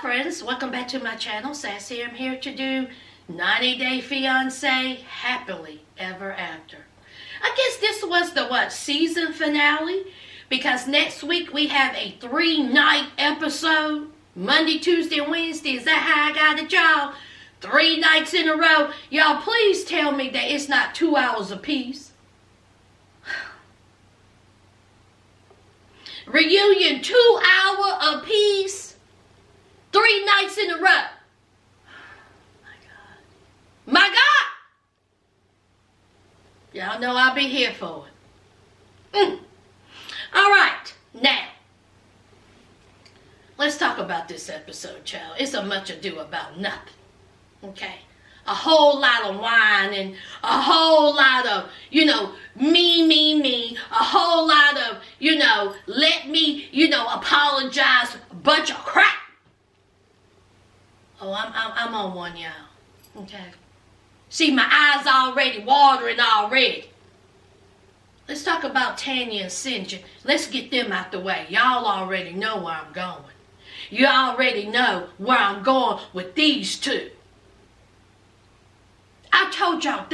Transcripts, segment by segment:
Hello friends, welcome back to my channel. Sassy. I'm here to do 90 Day Fiance Happily Ever After. I guess this was the season finale, because next week we have a 3-night episode. Monday, Tuesday, and Wednesday. Is that how I got it, y'all? 3 nights in a row. Y'all please tell me that it's not 2 hours apiece. Reunion 2 hour apiece. 3 nights in a row. My God. My God! Y'all know I'll be here for it. All right. Now, let's talk about this episode, child. It's a much ado about nothing. Okay? A whole lot of whining, a whole lot of, me. A whole lot of, let me, apologize. A bunch of crap. Oh, I'm on one, y'all. Okay? See, my eyes already watering already. Let's talk about Tanya and Sinjin. Let's get them out the way. Y'all already know where I'm going. You already know where I'm going with these two. I told y'all,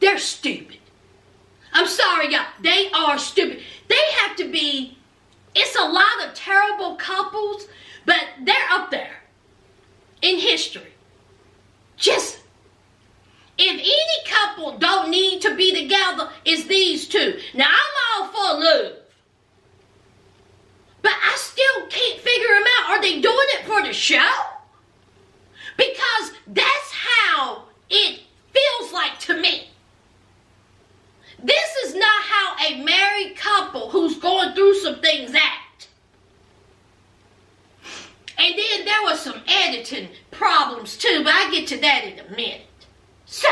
they're stupid. I'm sorry, y'all. They are stupid. They have to be, it's a lot of terrible couples, but they're up there in history. Just, if any couple don't need to be together, it's these two. Now, I'm all for love, but I still can't figure them out. Are they doing it for the show? Because that's how it feels like to me. This is not how a married couple who's going through some things act. And then there was some editing problems too, but I'll get to that in a minute. So,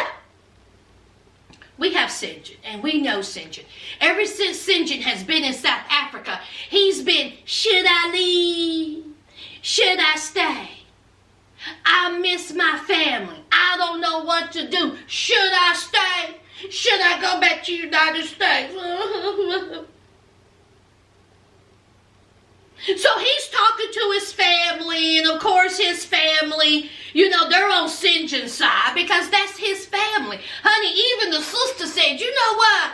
we have Sinjin, and we know Sinjin. Ever since Sinjin has been in South Africa, he's been, should I leave? Should I stay? I miss my family. I don't know what to do. Should I stay? Should I go back to the United States? So he's talking to his family, and of course his family, they're on Sinjin's side because that's his family. Honey, even the sister said, you know what?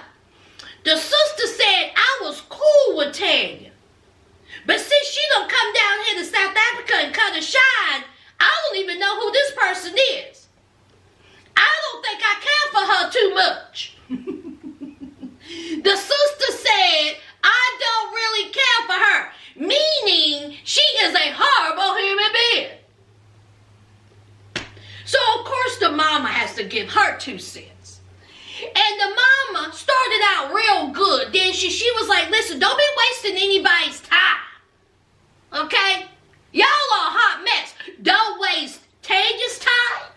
The sister said I was cool with Tanya. But since she don't come down here to South Africa and cut a shine, I don't even know who this person is. I don't think I care for her too much. The sister said, I don't really care for her. Meaning, she is a horrible human being. So, of course, the mama has to give her 2 cents. And the mama started out real good. Then she was like, listen, don't be wasting anybody's time. Okay? Y'all are a hot mess. Don't waste Tanya's time.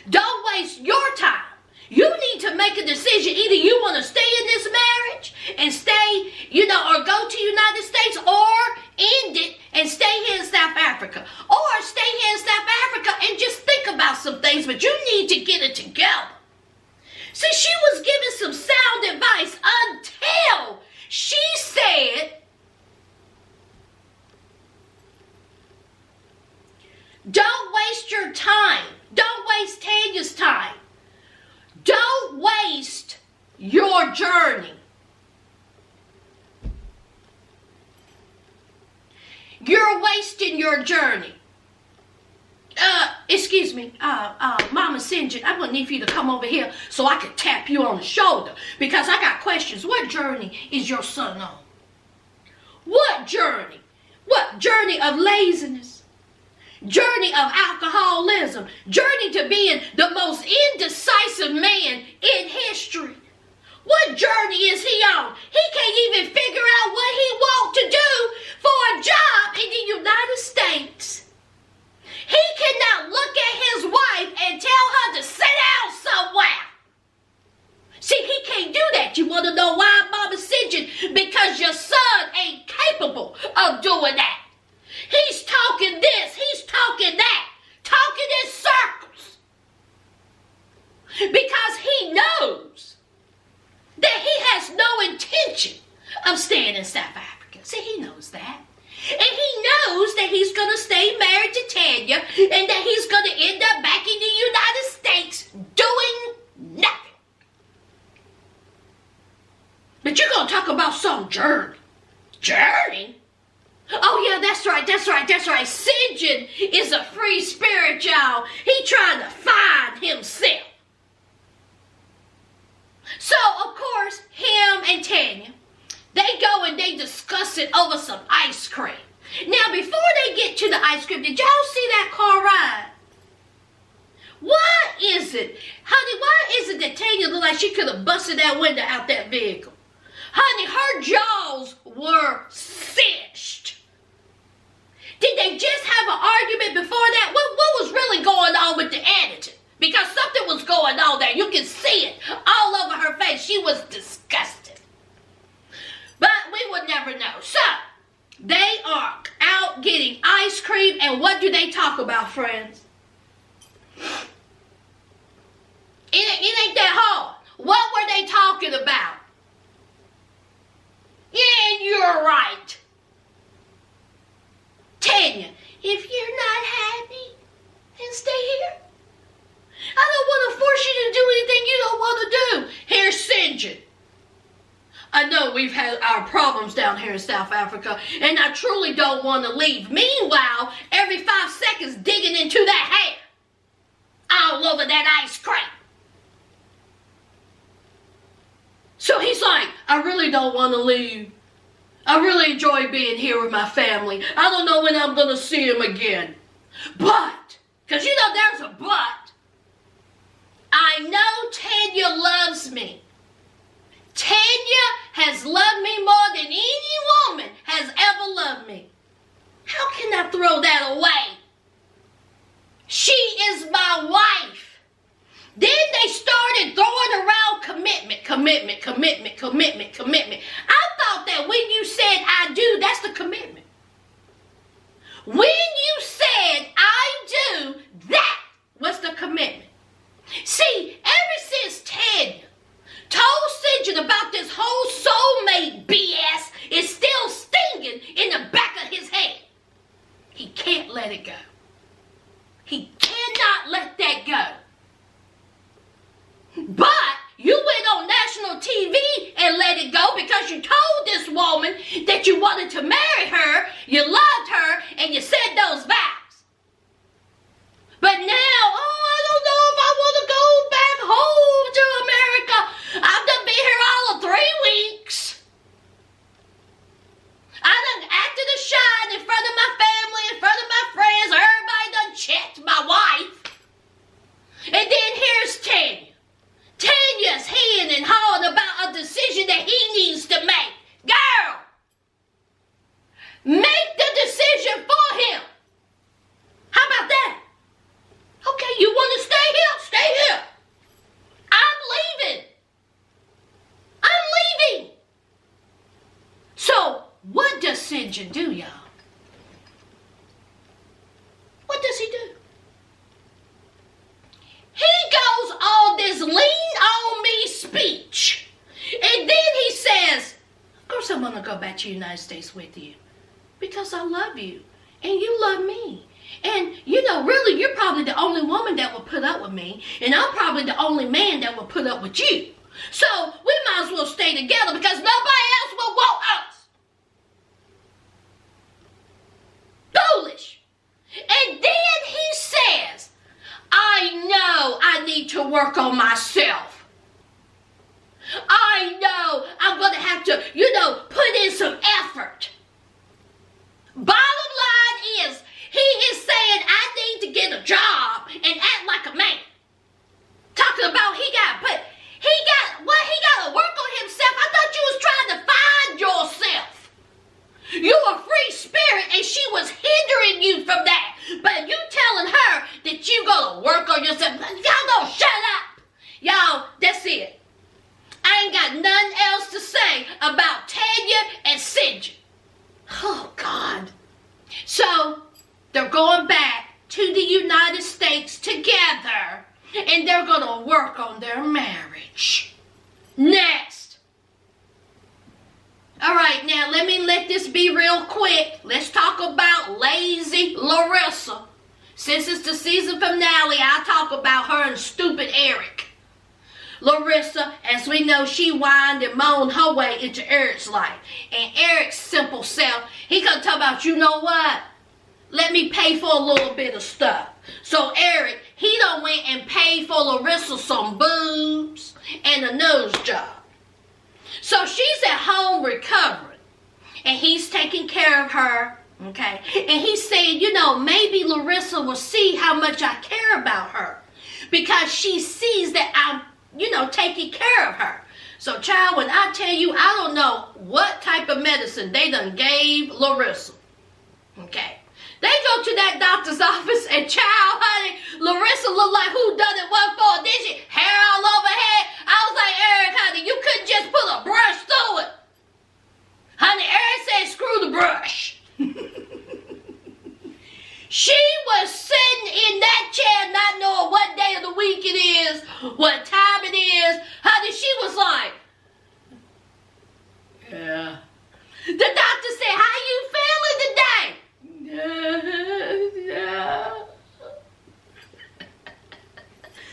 Don't waste your time. You need to make a decision. Either you want to stay in this marriage and stay, or go to United States, or end it and stay here in South Africa. Or stay here in South Africa and just think about some things, but you need to get it together. See, she was giving some sound advice until she said, don't waste your time. Don't waste Tanya's time. Don't waste your journey. You're wasting your journey. Excuse me, Mama Sinjin, I'm going to need for you to come over here so I can tap you on the shoulder, because I got questions. What journey is your son on? What journey? What journey of laziness? Journey of alcoholism? Journey to being the most indecisive man in history? What journey is he on? He can't even figure out what he wants to do for a job in the United States. He cannot look at his wife and tell her to sit down somewhere. See, he can't do that. You want to know why, Mama Sinjin? Because your son ain't capable of doing that. He's talking this, he's talking that, talking in circles. Because he knows that he has no intention of staying in South Africa. See, he knows that. And he knows that he's going to there, and that he's going to end up back in the United States doing nothing. But you're going to talk about some journey. Journey? Oh, yeah, that's right. St. John is a free spirit, y'all. He trying to find himself. So, of course, him and Tanya, they go and they discuss it over some ice cream. Now, before they get to the ice cream, did y'all see that car ride? Why is it, honey, why is it that Tanya looked like she could have busted that window out that vehicle? Honey, her jaws were cinched. Did they just have an argument before that? What was really going on with the attitude? Because something was going on there. You can see it all over her face. She was disgusted. But we would never know. So, they are out getting ice cream, and what do they talk about, friends? It ain't that hard. What were they talking about? Yeah, you're right. Tanya, if you're not happy, then stay here. I don't want to force you to do anything you don't want to do. Here's St. John. I know we've had our problems down here in South Africa, and I truly don't want to leave. Meanwhile, every 5 seconds digging into that hair, all over that ice cream. So he's like, I really don't want to leave. I really enjoy being here with my family. I don't know when I'm going to see him again. But, because you know there's a but, I know Tanya loves me. Tanya has loved me more than any woman has ever loved me. How can I throw that away? She is my wife. Then they started throwing around commitment. I thought that when you said I do, that's the commitment. When you said I do, that was the commitment. See, ever since Tanya told St. John about this whole soulmate BS, it's still stinging in the back of his head. He can't let it go. He cannot let that go. But you went on national TV and let it go because you told this woman that you wanted to marry her, you loved her, and you said those vows. But now, I don't know if I want to go back home to America. I've done been here all of 3 weeks. I done acted a shine in front of my family, in front of my friends. Everybody done checked my wife. And then here's Tanya. Tanya's heeing and hawing about a decision that he needs to make. Girl, make the decision for him. How about that? Okay, you want to stay here? Stay here. I'm leaving. So, what does St. John do, y'all? What does he do? He goes on this lean on me speech. And then he says, of course I'm going to go back to the United States with you. Because I love you. And you love me. And, you know, really, you're probably the only woman that will put up with me. And I'm probably the only man that will put up with you. So, we might as well stay together because nobody else will want us. Foolish. And then he says, I know I need to work on myself. I know I'm going to have to, put in some effort. Bottom line is, he is saying I need to get a job and act like a man. Talking about he got to work on himself. I thought you was trying to find yourself. You're a free spirit and she was hindering you from that. But you telling her that you gonna work on yourself. Y'all gonna shut up. Y'all, that's it. I ain't got nothing else to say about Tanya and St. John. Oh, God. So, they're going back to the United States together. And they're gonna work on their marriage. Next. All right, now let me let this be real quick. Let's talk about lazy Larissa. Since it's the season finale, I'll talk about her and stupid Eric. Larissa, as we know, she whined and moaned her way into Eric's life. And Eric's simple self, he gonna talk about, you know what? Let me pay for a little bit of stuff. So Eric, he done went and paid for Larissa some boobs and a nose job. So she's at home recovering. And he's taking care of her, okay? And he's saying, you know, maybe Larissa will see how much I care about her. Because she sees that I'm, you know, taking care of her. So, child, when I tell you, I don't know what type of medicine they done gave Larissa. Okay. They go to that doctor's office and, child, honey, Larissa looked like who done it one for, did she? Hair all over her head. I was like, Eric, honey, you couldn't just put a brush through it. Honey, Eric said, screw the brush. She was sitting in that chair not knowing what day of the week it is, what time it is. Honey, she was like, yeah. The doctor said, how you feeling today? Yeah.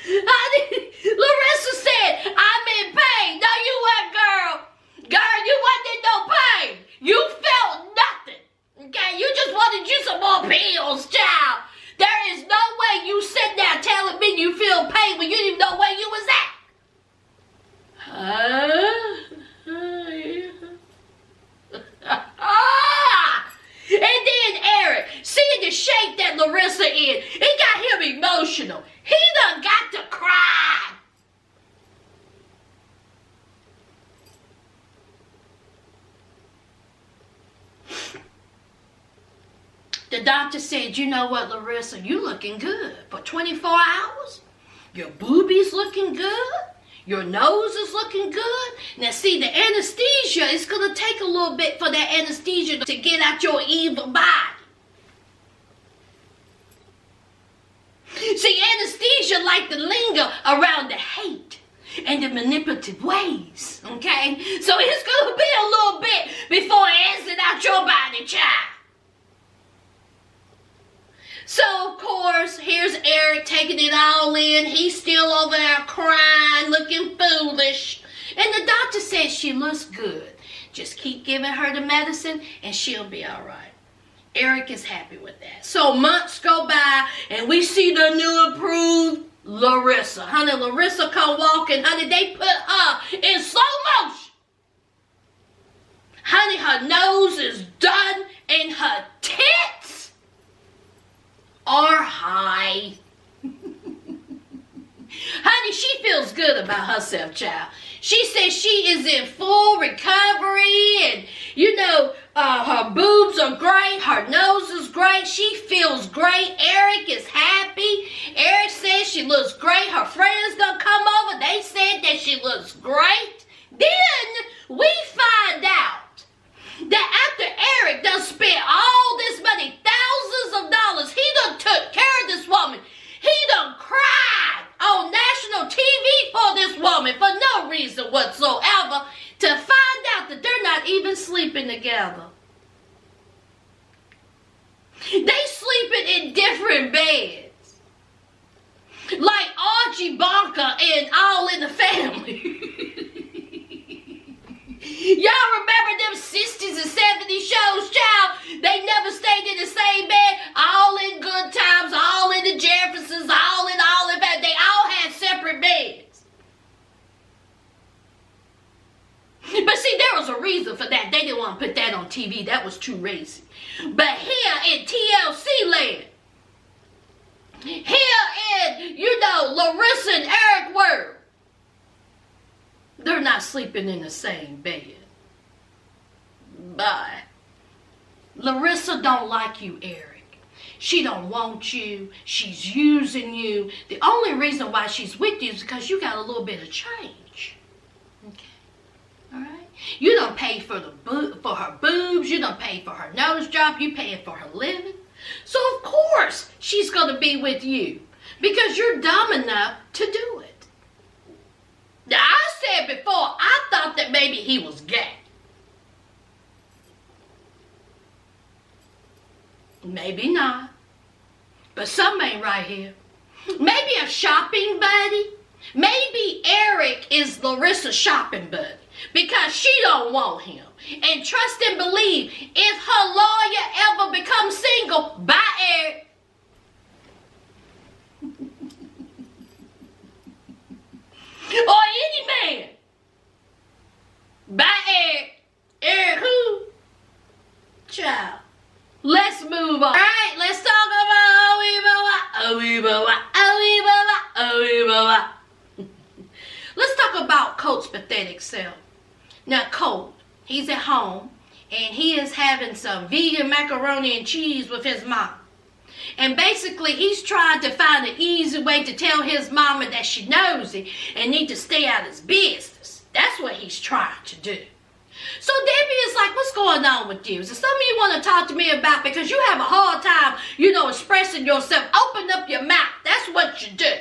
Honey, Larissa said, I'm in pain. No, you weren't, girl. Girl, you wasn't in no pain. You felt nothing. Okay, you just wanted you some more pills, child. There is no way you sit there telling me you feel pain when you didn't even know where you was at. And then Eric, seeing the shape that Larissa in, it got him emotional. He done got to cry. The doctor said, you know what, Larissa, you looking good for 24 hours. Your boobies looking good. Your nose is looking good. Now, see, the anesthesia, it's going to take a little bit for that anesthesia to get out your evil body. See, anesthesia like to linger around the hate and the manipulative ways, okay? So it's going to be a little bit before it exits out your body, child. So, of course, here's Eric taking it all in. He's still over there crying, looking foolish. And the doctor says she looks good. Just keep giving her the medicine and she'll be all right. Eric is happy with that. So months go by and we see the new approved Larissa. Honey, Larissa come walking. Honey, they put her in slow motion. Honey, her nose is done and her tits are high. Honey, she feels good about herself, child. She says she is in full recovery and, you know, her boobs are great. Her nose is great. She feels great. Eric is happy. Eric says she looks great. Her friends gonna come over. They said that she looks great. Then we find out that after Eric done spent all this money, thousands of dollars, he done took care of this woman. He done cried on national TV for this woman for no reason whatsoever, to find out that they're not even sleeping together. They sleeping in different beds. Like Archie Bunker and All in the Family. Y'all remember them 60s and 70s shows, child? They never stayed in the same bed. All in Good Times, all in the Jeffersons, all in that. They all had separate beds. But see, there was a reason for that. They didn't want to put that on TV. That was too racy. But here in TLC land, here in, you know, Larissa and Eric world, they're not sleeping in the same bed. Bye. Larissa don't like you, Eric. She don't want you. She's using you. The only reason why she's with you is because you got a little bit of change. Okay. All right. You don't pay for her boobs. You don't pay for her nose job. You paying for her living. So of course she's gonna be with you because you're dumb enough to do it. Now, I said before, I thought that maybe he was gay. Maybe not. But some ain't right here. Maybe a shopping buddy. Maybe Eric is Larissa's shopping buddy because she don't want him. And trust and believe, if her lawyer ever becomes single, bye Eric. Or any man. Bye Eric. Eric who? Child. Let's move on. Alright, let's talk about Let's talk about Colt's pathetic self. Now Colt, he's at home and he is having some vegan macaroni and cheese with his mom. And basically he's trying to find an easy way to tell his mama that she knows it and need to stay out of his business. That's what he's trying to do. So Debbie is like, what's going on with you? Is there something you want to talk to me about? Because you have a hard time, expressing yourself. Open up your mouth. That's what you do.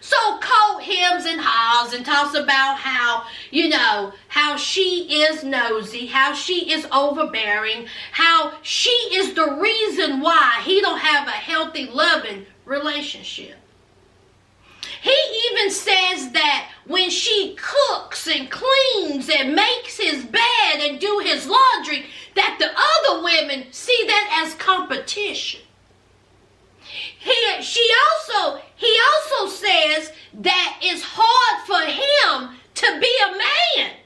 So Colt hems and haws and talks about how, how she is nosy, how she is overbearing, how she is the reason why he don't have a healthy, loving relationship. He even says that when she cooks and cleans and makes his bed and do his laundry, that the other women see that as competition. He also says that it's hard for him to be a man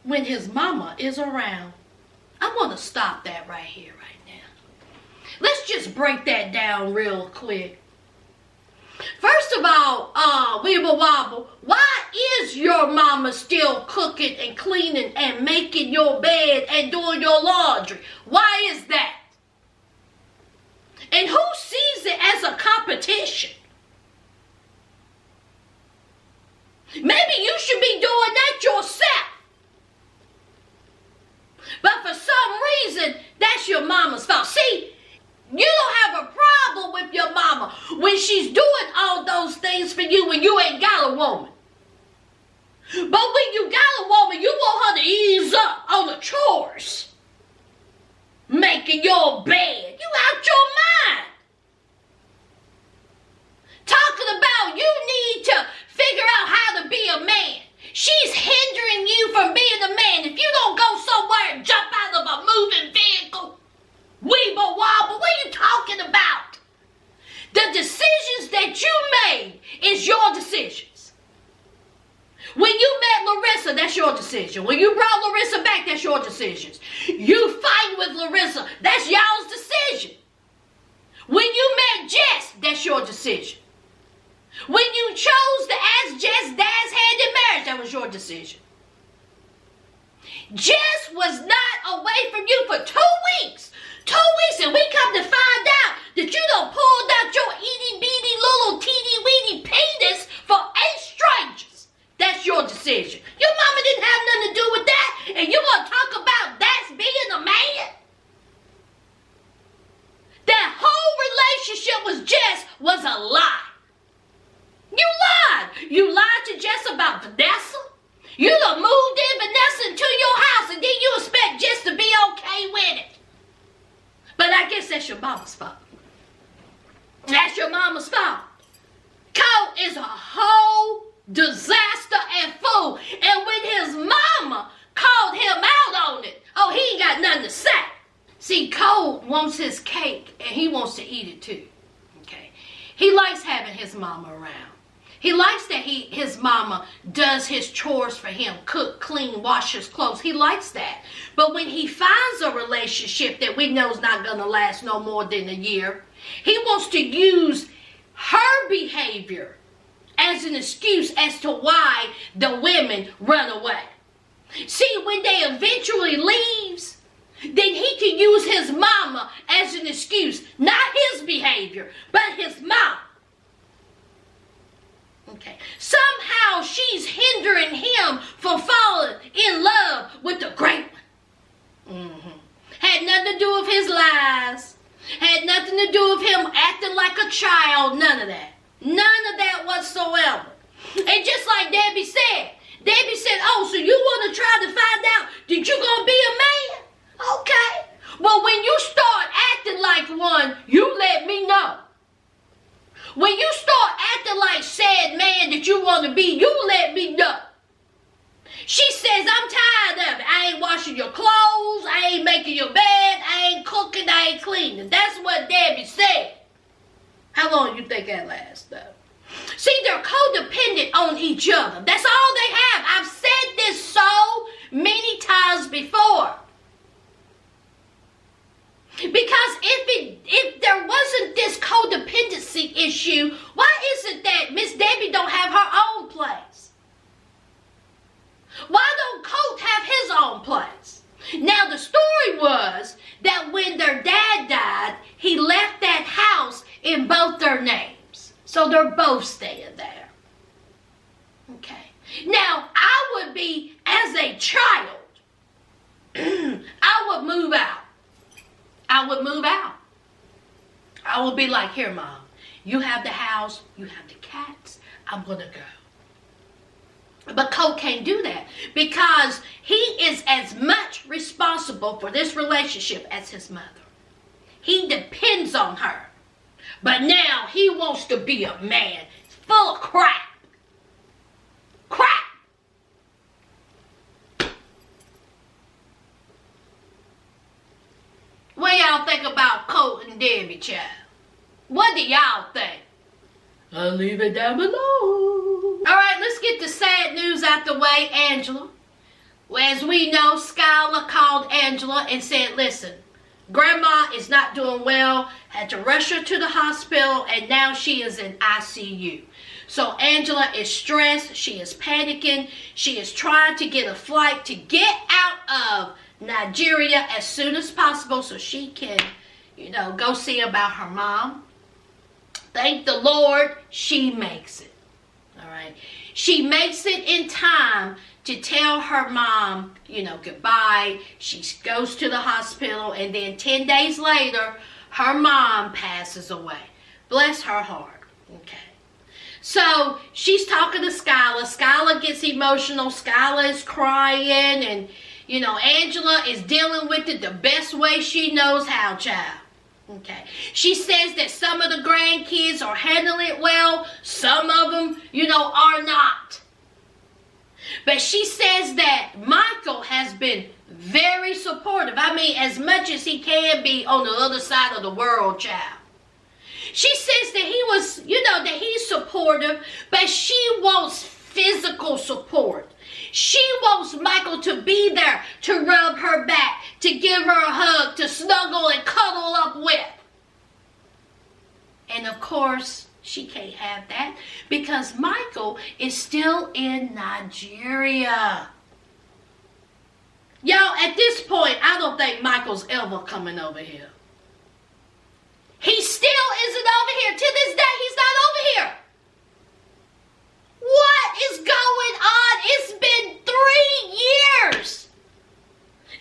when his mama is around. I want to stop that right here, right now. Let's just break that down real quick. First of all, Weeble Wobble, why is your mama still cooking and cleaning and making your bed and doing your laundry? Why is that? And who sees it as a competition? Maybe you should be doing that yourself. But for some reason, that's your mama's fault. See, you don't have a problem with your mama when she's doing all those things for you when you ain't got a woman. But when you got a woman, you want her to ease up on the chores. Making your bed. You out your mind. Talking about you need to figure out how to be a man. She's hindering you from being a man. If you don't go somewhere and jump out of a moving vehicle, Weeble Wobble, what are you talking about? The decisions that you made is your decisions. When you met Larissa, that's your decision. When you brought Larissa back, that's your decisions. You fight with Larissa, that's y'all's decision. When you met Jess, that's your decision. When you chose to ask Jess' dad's hand in marriage, that was your decision. Jess was not away from you for 2 weeks. 2 weeks, and we come to find out that you done pulled out your itty-bitty little teeny-weeny penis for 8 strangers. That's your decision. Your mama didn't have nothing to do with that, and you want to talk about that's being a man? That whole relationship with Jess was a lie. You lied. You lied to Jess about Vanessa. You done moved in Vanessa into your house, and then you expect Jess to be okay with it. But I guess that's your mama's fault. That's your mama's fault. Colt is a whole disaster and fool. And when his mama called him out on it, he ain't got nothing to say. See, Colt wants his cake and he wants to eat it too. Okay. He likes having his mama around. He likes that his mama does his chores for him, cook, clean, wash his clothes. He likes that. But when he finds a relationship that we know is not going to last no more than a year, he wants to use her behavior as an excuse as to why the women run away. See, when they eventually leaves, then he can use his mama as an excuse. Not his behavior, but his mom. Okay. Somehow she's hindering him from falling in love with the great one. Had nothing to do with his lies. Had nothing to do with him acting like a child. None of that. None of that whatsoever. And just like Debbie said, so you want to try to find out that you're going to be a man? Okay. Well, when you start acting like like one, you let me know. When you start acting like sad man that you want to be, you let me know. She says, I'm tired of it. I ain't washing your clothes. I ain't making your bed. I ain't cooking. I ain't cleaning. That's what Debbie said. How long you think that lasts, though? See, they're codependent on each other. That's all they have. I've said this so many times before. Because if there wasn't this codependency issue, why is it that Miss Debbie don't have her own place? Why don't Colt have his own place? Now, the story was that when their dad died, he left that house in both their names. So they're both staying there. Okay. Now, I would be, as a child, I would move out. I would move out. I would be like, here, Mom, you have the house, you have the cats, I'm going to go. But Colt can't do that because he is as much responsible for this relationship as his mother. He depends on her. But now he wants to be a man. It's full of crap. Crap. What y'all think about Colt and Debbie, child? What do y'all think? I'll leave it down below. Alright, let's get the sad news out the way. Angela. Well, as we know, Skylar called Angela and said, listen, Grandma is not doing well. Had to rush her to the hospital and now she is in ICU. So Angela is stressed. She is panicking. She is trying to get a flight to get out of Nigeria as soon as possible so she can, go see about her mom. Thank the Lord, she makes it. All right. She makes it in time to tell her mom, goodbye. She goes to the hospital and then 10 days later, her mom passes away. Bless her heart. Okay. So she's talking to Skylar. Skylar gets emotional. Skylar is crying and Angela is dealing with it the best way she knows how, child. Okay. She says that some of the grandkids are handling it well. Some of them, are not. But she says that Michael has been very supportive. I mean, as much as he can be on the other side of the world, child. She says that he was, that he's supportive, but she wants physical support. She wants Michael to be there to rub her back, to give her a hug, to snuggle and cuddle up with. And of course, she can't have that because Michael is still in Nigeria. Y'all, at this point, I don't think Michael's ever coming over here. He still isn't over here. To this day, he's not over here. What is going on? It's been 3 years.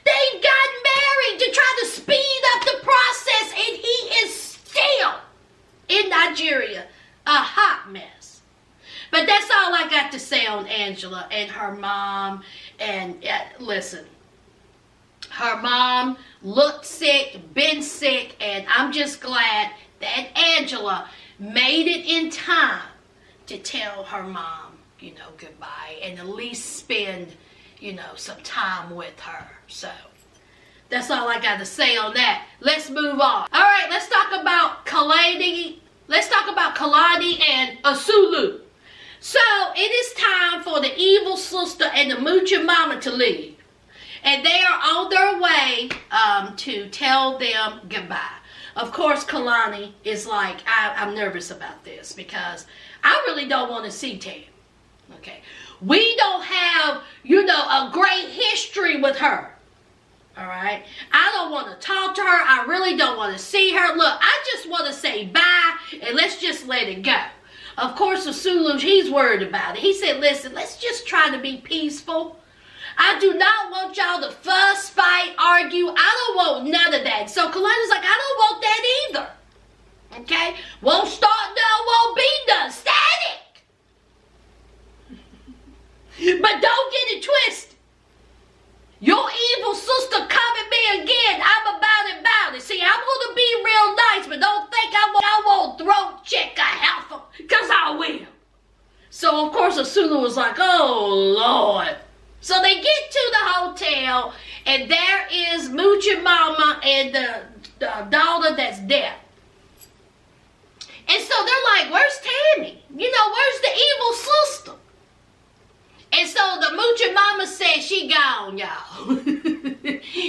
They got married to try to speed up the process, and he is still in Nigeria. A hot mess. But that's all I got to say on Angela and her mom. And listen, her mom looked sick, been sick, and I'm just glad that Angela made it in time to tell her mom, goodbye and at least spend, some time with her. So that's all I got to say on that. Let's move on. All right, let's talk about Kalani. Let's talk about Kalani and Asulu. So it is time for the evil sister and the mooching mama to leave. And they are on their way to tell them goodbye. Of course, Kalani is like, I'm nervous about this because I really don't want to see Tam. Okay. We don't have, a great history with her. All right. I don't want to talk to her. I really don't want to see her. Look, I just want to say bye and let's just let it go. Of course, Asulu, he's worried about it. He said, listen, let's just try to be peaceful. I do not want y'all to fuss, fight, argue. I don't want none of that. So Kalani's like, I don't want that either. Okay? Won't start none, won't be done. Static. But don't get it twisted. Your evil sister come at me again. I'm about it. See, I'm going to be real Asula was like, oh, Lord. So they get to the hotel, and there is Moochie Mama and the daughter that's dead. And so they're like, where's Tammy? Where's the evil sister? And so the Moochie Mama said she gone, y'all.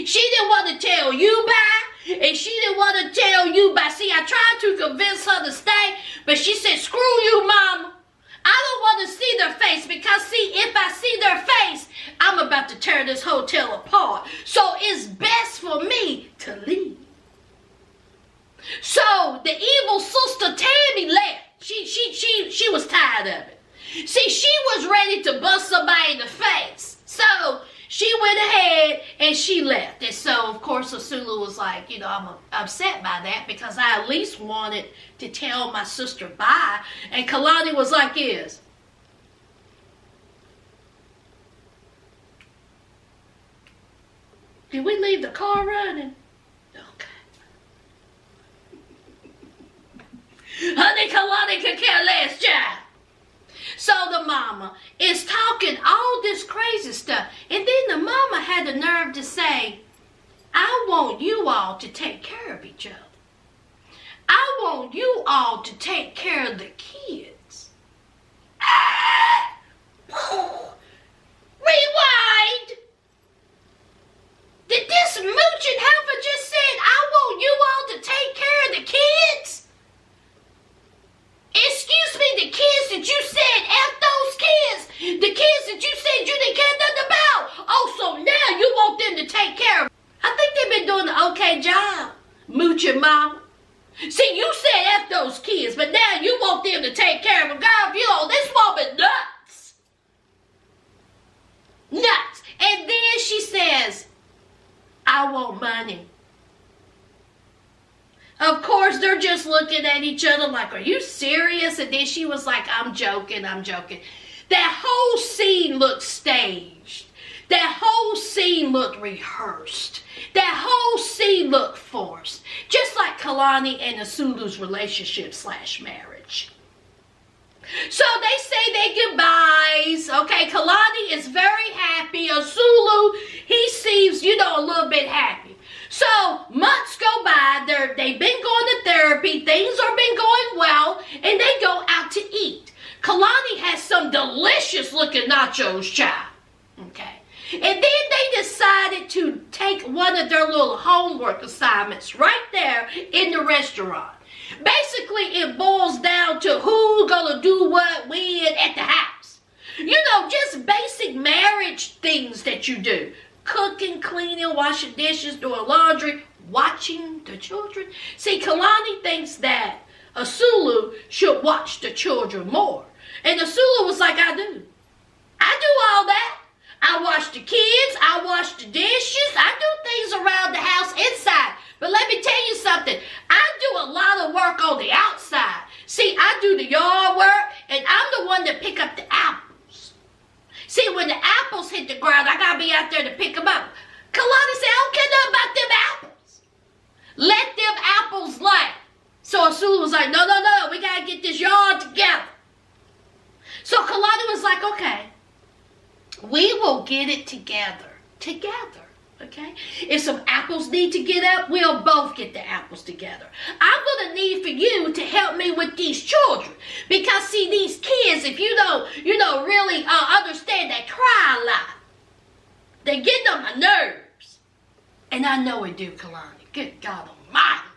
She didn't want to tell you bye, and she didn't want to tell you bye. See, I tried to convince her to stay, but she said, screw you, Mama. I don't want to see their face because, see, if I see their face, I'm about to tear this hotel apart. So it's best for me to leave. So the evil sister Tammy left. She was tired of it. See, she was ready to bust somebody in the face. So she went ahead and she left. And so, of course, Asula was like, I'm upset by that because I at least wanted to tell my sister bye. And Kalani was like this. Did we leave the car running? Okay. Honey, Kalani could care less, child. So the mama is talking all this crazy stuff. And then the mama had the nerve to say, I want you all to take care of each other. I want you all to take care of the kids. Rewind. Did this mooching heifer just said, I want you all to take care of the kids? Excuse me, the kids that you said, F those kids. The kids that you said you didn't care nothing about. Oh, so now you want them to take care of them. I think they've been doing an okay job, Moochie Mama. See, you said F those kids, but now you want them to take care of them. Girl, this woman nuts. Nuts. And then she says, I want money. Of course, they're just looking at each other like, are you serious? And then she was like, I'm joking. That whole scene looked staged. That whole scene looked rehearsed. That whole scene looked forced. Just like Kalani and Asulu's relationship / marriage. So they say their goodbyes. Okay, Kalani is very happy. Asulu, he seems, a little bit happy. So months go by, they've been going to therapy, things are been going well, and they go out to eat. Kalani has some delicious looking nachos, child. Okay. And then they decided to take one of their little homework assignments right there in the restaurant. Basically, it boils down to who's gonna do what when at the house. Just basic marriage things that you do. Cooking, cleaning, washing dishes, doing laundry, watching the children. See, Kalani thinks that Asulu should watch the children more. And Asulu was like, I do. I do all that. I wash the kids. I wash the dishes. I do things around the house inside. But let me tell you something. I do a lot of work on the outside. See, I do the yard work, and I'm the one that pick up the apples. See, when the apples hit the ground, I got to be out there to pick them up. Kalani said, I don't care nothing about them apples. Let them apples lay. So Asula was like, no, we got to get this yard together. So Kalani was like, okay, we will get it together. Okay? If some apples need to get up, we'll both get the apples together. I'm going to need for you to help me with these children. Because, see, these kids, if you don't, really understand, they cry a lot. They get on my nerves. And I know it do, Kalani. Good God Almighty.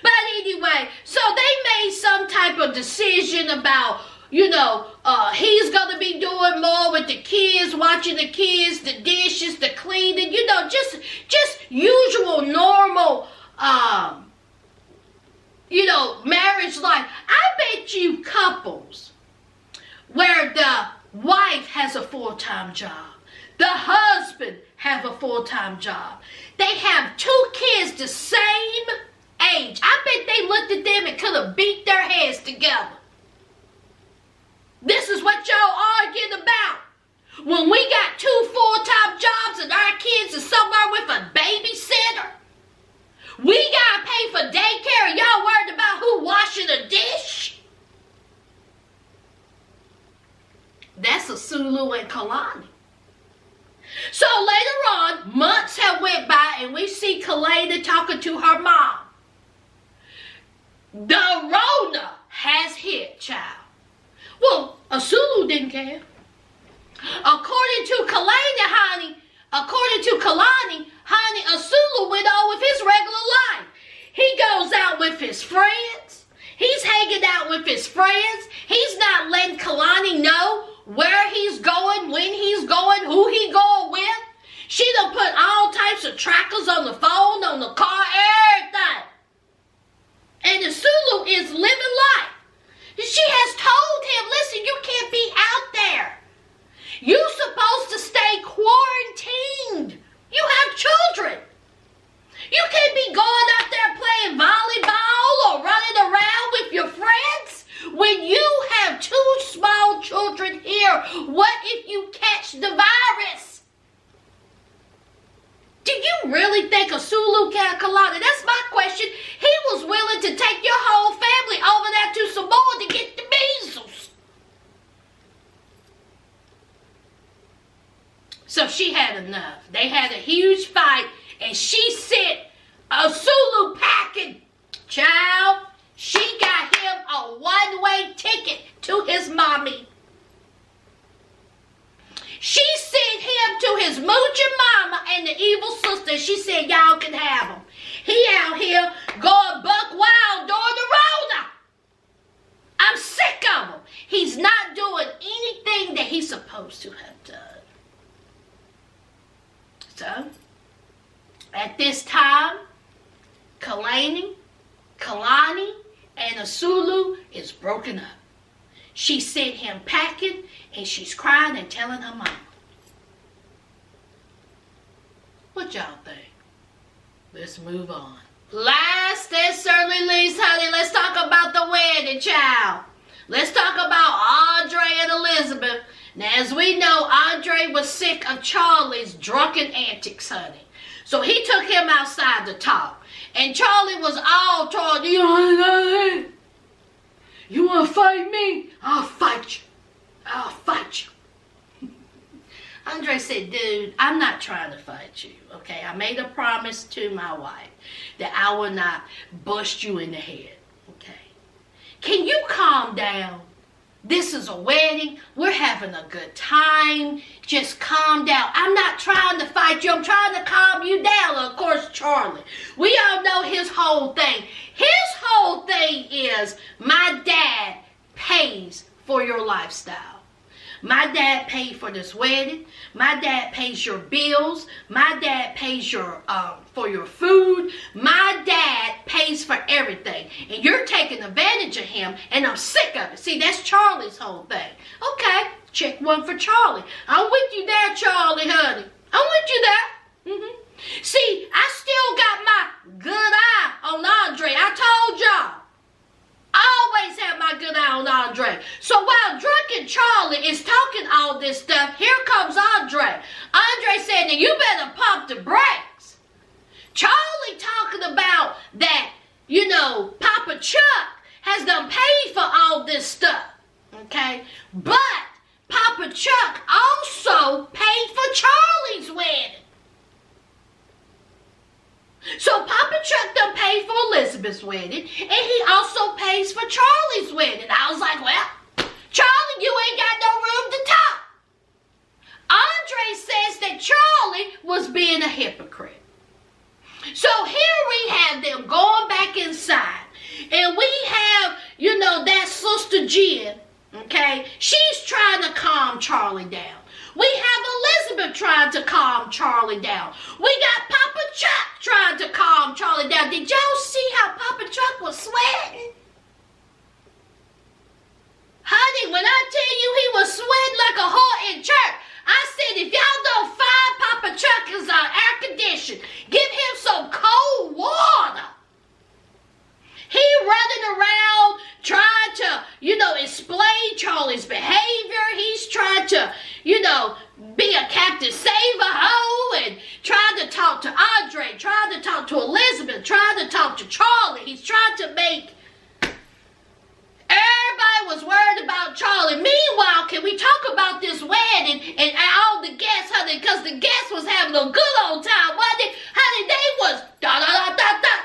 But anyway, so they made some type of decision about, he's going to be doing more with the kids, watching the kids, the dishes, the cleaning, just usual, normal, marriage life. I bet you couples where the wife has a full-time job, the husband have a full-time job, they have 2 kids the same age. I bet they looked at them and could have beat their heads together. This is what y'all arguing about. When we got 2 full-time jobs and our kids are somewhere with a babysitter, we gotta pay for daycare and y'all worried about who washing a dish? Sulu and Kalani. So later on, months have went by and we see Kalani talking to her mom. The Rona has hit, child. Well, Sulu didn't care. According to Kalani, honey, Sulu went on with his regular life. He goes out with his friends. He's hanging out with his friends. He's not letting Kalani know where he's going, when he's going, who he going with. She done put all types of trackers on the phone, on the car, everything. And the Sulu is living life. She has told him, listen, you can't be out there. You're supposed to stay quarantined. You have children. You can't be going out there playing volleyball or running around with your friends when you have 2 small children here. What if you catch the virus? Do you really think a Sulu can Kalani? That's my question. He was willing to take your whole family over there to Samoa to get the measles. So she had enough. They had a huge fight, and she sent a Sulu packing. Child, she got him a one-way ticket to his mommy. She sent him to his mooching mama and the evil sister. She said, y'all can have him. He out here going buck wild during the Rona. I'm sick of him. He's not doing anything that he's supposed to have done. So, at this time, Kalani, and Sulu is broken up. She sent him packing, and she's crying and telling her mama. What y'all think? Let's move on. Last and certainly least, honey, let's talk about the wedding, child. Let's talk about Andre and Elizabeth. Now, as we know, Andre was sick of Charlie's drunken antics, honey. So he took him outside to talk. And Charlie was all told, you want to fight me? I'll fight you. I'll fight you. Andre said, dude, I'm not trying to fight you, okay? I made a promise to my wife that I will not bust you in the head, okay? Can you calm down? This is a wedding. We're having a good time. Just calm down. I'm not trying to fight you. I'm trying to calm you down. Of course, Charlie. We all know his whole thing. His whole thing is my dad pays for your lifestyle. My dad paid for this wedding. My dad pays your bills. My dad pays your for your food. My dad pays for everything. And you're taking advantage of him, and I'm sick of it. See, that's Charlie's whole thing. Okay, check one for Charlie. I'm with you there, Charlie, honey. I'm with you there. See, I still got my good eye on Andre. I told y'all. I always have my good eye on Andre. So while drunken Charlie is talking all this stuff, here comes Andre. Andre said, now you better pump the brakes. Charlie talking about that, you know, Papa Chuck has done paid for all this stuff. Okay? But Papa Chuck also paid for Charlie's wedding. So Papa Chuck done paid for Elizabeth's wedding, and he also pays for Charlie's wedding. I was like, well, Charlie, you ain't got no room to talk. Andre says that Charlie was being a hypocrite. So here we have them going back inside, and we have, you know, that Sister Jen, okay? She's trying to calm Charlie down. We have Elizabeth trying to calm Charlie down. We got Papa Chuck trying to calm Charlie down. Did y'all see how Papa Chuck was sweating? Honey, when I tell you he was sweating like a whore in church, I said, if y'all don't find Papa Chuck is air conditioned, give him some cold water. He running around trying to, you know, explain Charlie's behavior. He's trying to, you know, be a Captain Save-A-Ho and trying to talk to Andre, trying to talk to Elizabeth, trying to talk to Charlie. He's trying to make everybody was worried about Charlie. Meanwhile, can we talk about this wedding and all the guests, honey? Because the guests was having a good old time, wasn't it? Honey, they was da-da-da-da-da,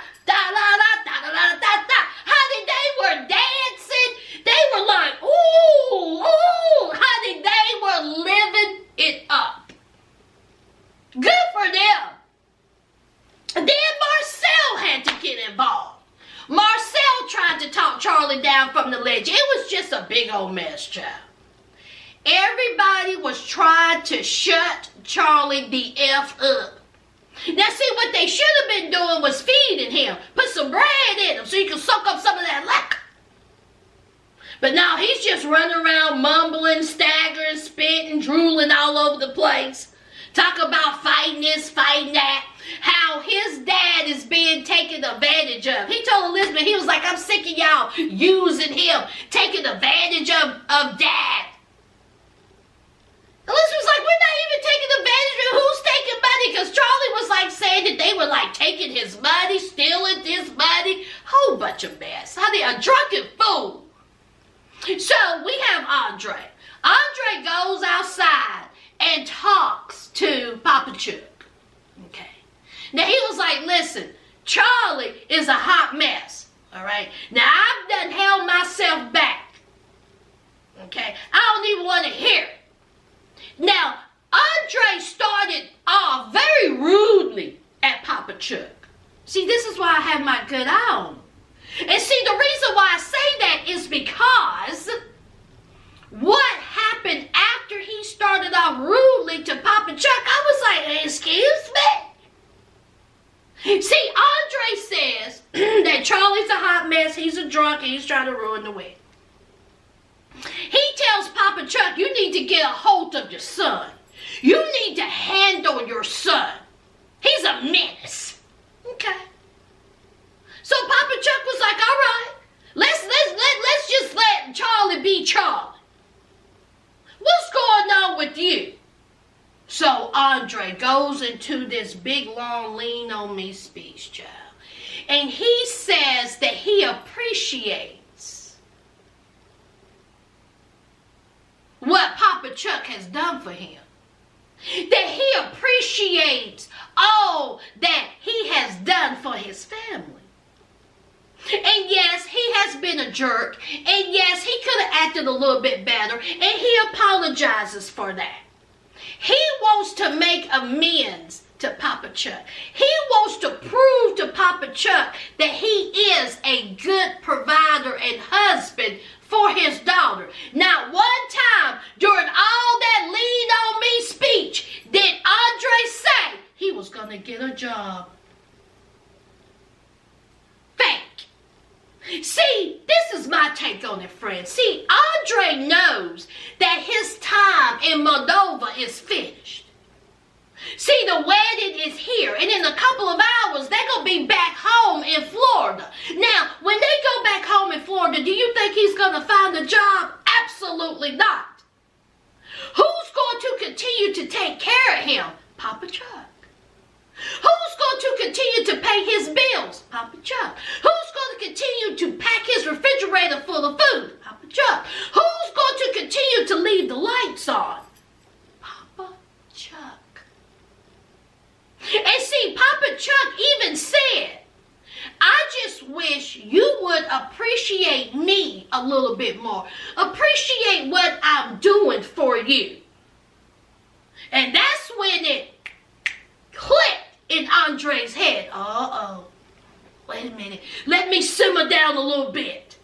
honey, they were dancing. They were like, ooh, ooh. Honey, they were living it up. Good for them. Then Marcel had to get involved. Marcel tried to talk Charlie down from the ledge. It was just a big old mess, child. Everybody was trying to shut Charlie the F up. Now, see, what they should have been doing was feeding him. Put some bread in him so he could soak up some of that liquor. But now he's just running around mumbling, staggering, spitting, drooling all over the place. Talk about fighting this, fighting that. How his dad is being taken advantage of. He told Elizabeth, he was like, I'm sick of y'all using him, taking advantage of dad. Elizabeth was like, we're not even taking advantage of who's taking money, because Charlie was like saying that they were like taking his money, stealing his money. Whole bunch of mess. Honey, a drunken fool. So we have Andre. Andre goes outside and talks to Papa Chuck. Okay. Now he was like, listen, Charlie is a hot mess. All right. Now I've done held myself back. Okay. I don't even want to hear it. Now, Andre started off very rudely at Papa Chuck. See, this is why I have my good eye on him. And see, the reason why I say that is because what happened after he started off rudely to Papa Chuck, I was like, excuse me? See, Andre says that Charlie's a hot mess, he's a drunk, and he's trying to ruin the wedding. He tells Papa Chuck, you need to get a hold of your son. You need to handle your son. He's a menace. Okay. So Papa Chuck was like, all right, let's just let Charlie be Charlie. What's going on with you? So Andre goes into this big, long, lean on me speech, child. And he says that he appreciates what Papa Chuck has done for him. That he appreciates all that he has done for his family. And yes, he has been a jerk. And yes, he could have acted a little bit better. And he apologizes for that. He wants to make amends to Papa Chuck. He wants to prove to Papa Chuck that he is a good provider and husband for his daughter. Not one time during all that lean on me speech did Andre say he was going to get a job. Fake. See, this is my take on it, friends. See, Andre knows that his time in Moldova is finished. See, the wedding is here, and in a couple of hours, they're going to be back home in Florida. Now, when they go back home in Florida, do you think he's going to find a job? Absolutely not. Who's going to continue to take care of him? Papa Chuck. Who's going to continue to pay his bills? Papa Chuck. Who's going to continue to pack his refrigerator full of food? Papa Chuck. Who's going to continue to leave the lights on? Papa Chuck. And see, Papa Chuck even said, I just wish you would appreciate me a little bit more. Appreciate what I'm doing for you. And that's when it clicked in Andre's head. Uh-oh. Wait a minute. Let me simmer down a little bit.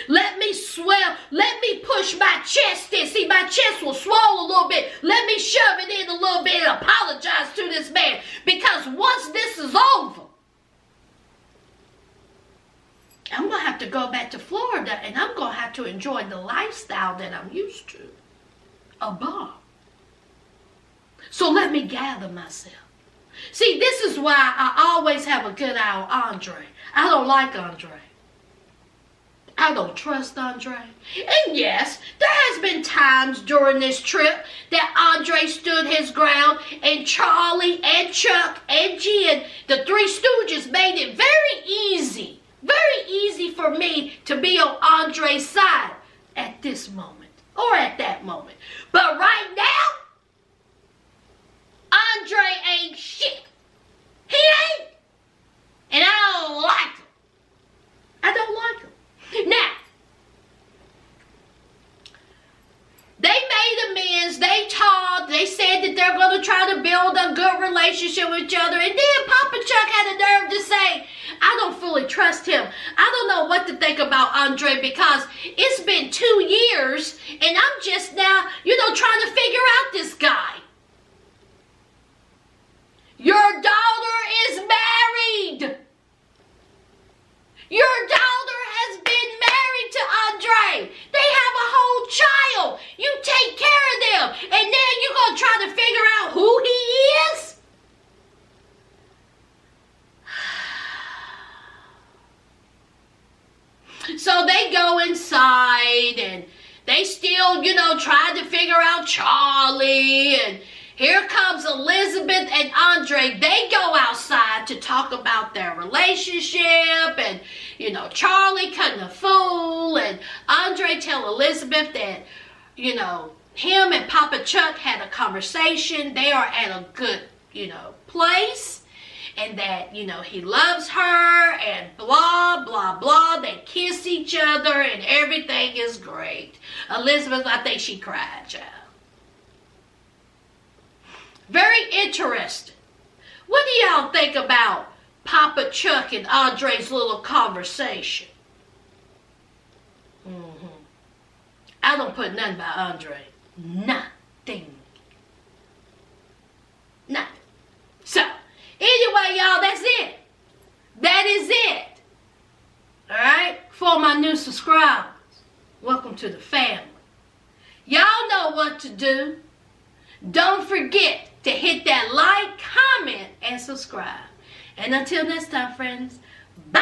Let me swell. Let me push my chest in. See, my chest will swell a little bit. Let me shove it in a little bit and apologize to this man. Because once this is over, I'm going to have to go back to Florida and I'm going to have to enjoy the lifestyle that I'm used to. A bar. So let me gather myself. See, this is why I always have a good eye on Andre. I don't like Andre. I don't trust Andre. And yes, there has been times during this trip that Andre stood his ground and Charlie and Chuck and Jen, the Three Stooges, made it very easy for me to be on Andre's side. at this moment or at that moment. But right now, Andre ain't shit. He ain't. And I don't like him. I don't like him. Now, they made amends. They talked. They said that they're going to try to build a good relationship with each other. And then Papa Chuck had the nerve to say, I don't fully trust him. I don't know what to think about Andre because it's been 2 years and I'm just now, trying to figure out this guy. Your daughter is married. Your daughter has been married to Andre. They have a whole child. You take care of them. And then you're going to try to figure out who he is? So they go inside and they still, try to figure out Charlie. And here comes Elizabeth and Andre. They go outside to talk about their relationship. And, Charlie cutting a fool. And Andre tell Elizabeth that, him and Papa Chuck had a conversation. They are at a good, place. And that, he loves her and blah, blah, blah. They kiss each other and everything is great. Elizabeth, I think she cried, child. Very interesting. What do y'all think about Papa Chuck and Andre's little conversation? I don't put nothing by Andre. Nothing. Nothing. So, anyway, y'all, that's it. That is it. Alright? For my new subscribers, welcome to the family. Y'all know what to do. Don't forget to hit that like, comment, and subscribe. And until next time, friends, bye!